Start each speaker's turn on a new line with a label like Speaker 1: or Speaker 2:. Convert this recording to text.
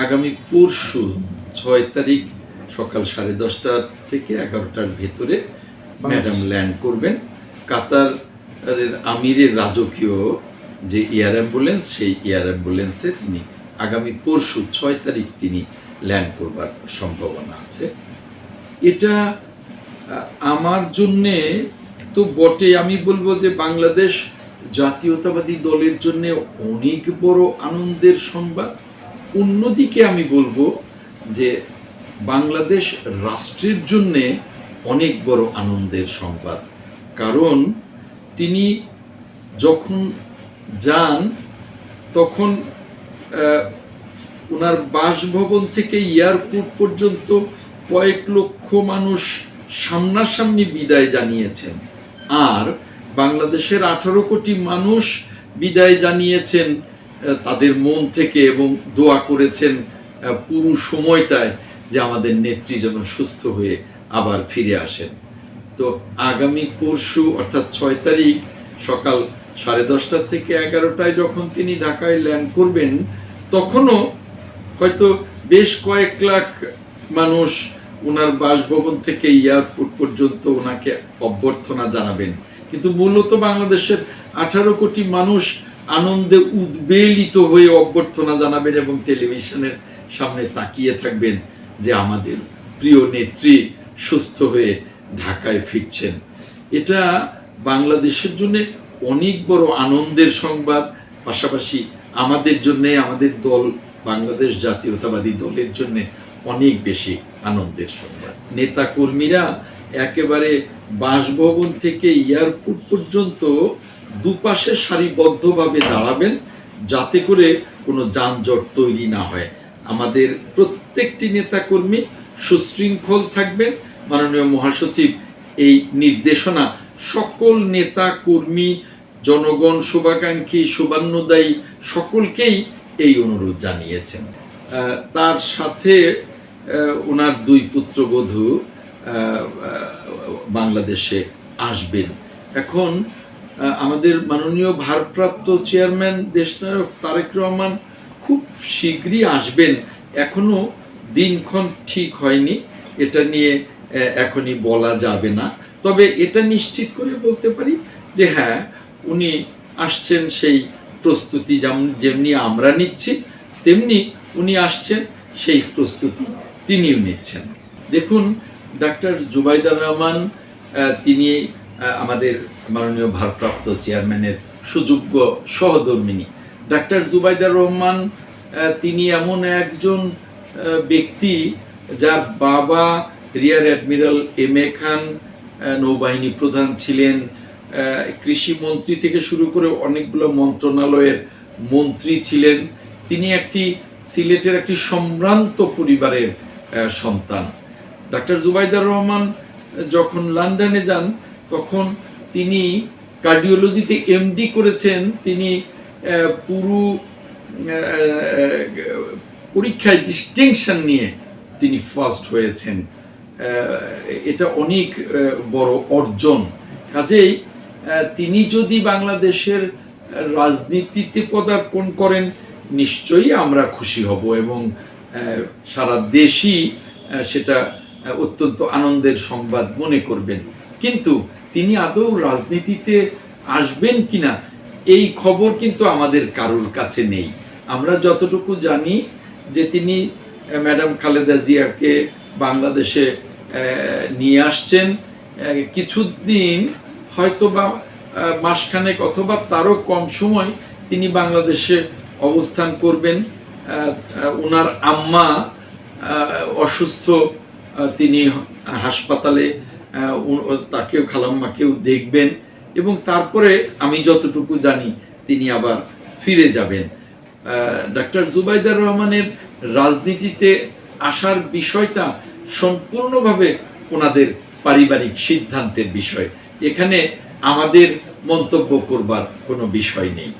Speaker 1: আগামী পরশু ৬ তারিখ সকাল 10:30 থেকে 11টার ভেতরে ম্যাডাম ল্যান্ড করবেন। কাতারের আমিরের রাজকীয় যে এয়ার অ্যাম্বুলেন্স, সেই এয়ার অ্যাম্বুলেন্সে তিনি আগামী পরশু ৬ তারিখ তিনি ল্যান্ড করবার সম্ভাবনা আছে। এটা আমার জন্যে তো বটে, আমি বলবো যে বাংলাদেশ জাতীয়তাবাদী দলের জন্য অনেক বড় আনন্দের সংবাদ। অন্যদিকে আমি বলবো যে বাংলাদেশ রাষ্ট্রের জন্যে অনেক বড় আনন্দের সংবাদ। কারণ তিনি যখন যান তখন ওনার বাসভবন থেকে এয়ারপোর্ট পর্যন্ত কয়েক লক্ষ মানুষ সামনাসামনি বিদায় জানিয়েছেন, আর বাংলাদেশের 18 কোটি মানুষ বিদায় জানিয়েছেন তাদের মন থেকে এবং দোয়া করেছেন পুরো সময়টায় যে আমাদের নেত্রী যেন সুস্থ হয়ে আবার ফিরে আসেন। তো আগামী পরশু অর্থাৎ ৬ তারিখ সকাল 10:30 থেকে 11টায় যখন তিনি ঢাকায় ল্যান্ড করবেন, তখনও হয়তো বেশ কয়েক লাখ মানুষ ওনার বাসভবন থেকে এয়ারপোর্ট পর্যন্ত ওনাকে অভ্যর্থনা জানাবেন। কিন্তু মূলত বাংলাদেশের 18 কোটি মানুষ আনন্দে উদ্বেলিত হয়ে অভ্যর্থনা জানাবেন এবং টেলিভিশনের সামনে তাকিয়ে থাকবেন যে আমাদের প্রিয় নেত্রী সুস্থ হয়ে ঢাকায় ফিরছেন। এটা বাংলাদেশের জন্য অনেক বড় আনন্দের সংবাদ, পাশাপাশি আমাদের জন্য, আমাদের দল বাংলাদেশ জাতীয়তাবাদী দলের জন্য অনেক বেশি আনন্দের সংবাদ। নেতা কর্মীরা একেবারে বাসভবন থেকে এয়ারপোর্ট পর্যন্ত দুপাশে সারিবদ্ধভাবে দাঁড়াবেন যাতে করে কোনো যানজট তৈরি না হয়। আমাদের প্রত্যেকটি নেতাকর্মী সুশৃঙ্খল থাকবেন। মাননীয় মহাসচিব এই নির্দেশনা সকল নেতা কর্মী, জনগণ, শুভাকাঙ্ক্ষী, শুভান্নদায়ী সকলকেই এই অনুরোধ জানিয়েছেন। তার সাথে ওনার 2 পুত্রবধূ বাংলাদেশে আসবেন। এখন আমাদের মাননীয় ভারপ্রাপ্ত চেয়ারম্যান দেশনায়ক তারেক রহমান খুব শীঘ্রই আসবেন। এখনো দিনক্ষণ ঠিক হয়নি, এটা নিয়ে এখনই বলা যাবে না। তবে এটা নিশ্চিত করে বলতে পারি যে হ্যাঁ, উনি আসছেন, সেই প্রস্তুতি যেমনি আমরা নিচ্ছি তেমনি উনি আসছেন, সেই প্রস্তুতি তিনিও নিচ্ছেন। দেখুন, ডাক্তার জুবাইদার রহমান তিনি আমাদের মাননীয় ভারপ্রাপ্ত চেয়ারম্যানের সুযোগ্য সহধর্মিণী। ডাক্তার জুবাইদার রহমান তিনি এমন একজন ব্যক্তি যার বাবা রিয়ার অ্যাডমিরাল এম.এ. খান নৌবাহিনী প্রধান ছিলেন, কৃষি মন্ত্রী থেকে শুরু করে অনেকগুলো মন্ত্রণালয়ের মন্ত্রী ছিলেন। তিনি সিলেটের একটি সম্ভ্রান্ত পরিবারের সন্তান। ডাক্তার জুবাইদার রহমান যখন লন্ডনে যান তখন তিনি কার্ডিওলজিতে এমডি করেছেন। তিনি পুরো পরীক্ষায় ডিস্টিংশন নিয়ে তিনি ফার্স্ট হয়েছেন। এটা অনেক বড় অর্জন। কাজেই তিনি যদি বাংলাদেশের রাজনীতিতে পদার্পণ করেন নিশ্চয়ই আমরা খুশি হব এবং সারা দেশই সেটা অত্যন্ত আনন্দের সংবাদ মনে করবেন। কিন্তু তিনি আদৌ রাজনীতিতে আসবেন কিনা এই খবর কিন্তু আমাদের কারোর কাছে নেই। আমরা যতটুকু জানি যে তিনি ম্যাডাম খালেদা জিয়াকে বাংলাদেশে নিয়ে আসছেন, কিছুদিন হয়তো বা মাসখানেক অথবা তারও কম সময় তিনি বাংলাদেশে অবস্থান করবেন। ওনার আম্মা অসুস্থ, তিনি হাসপাতালে তাকেও, খালাম্মাকেও দেখবেন এবং তারপরে আমি যতটুকু জানি তিনি আবার ফিরে যাবেন। ডাক্তার জুবাইদার রহমানের রাজনীতিতে আসার বিষয়টা সম্পূর্ণভাবে ওনাদের পারিবারিক সিদ্ধান্তের বিষয়। এখানে আমাদের মন্তব্য করবার কোনো বিষয় নেই।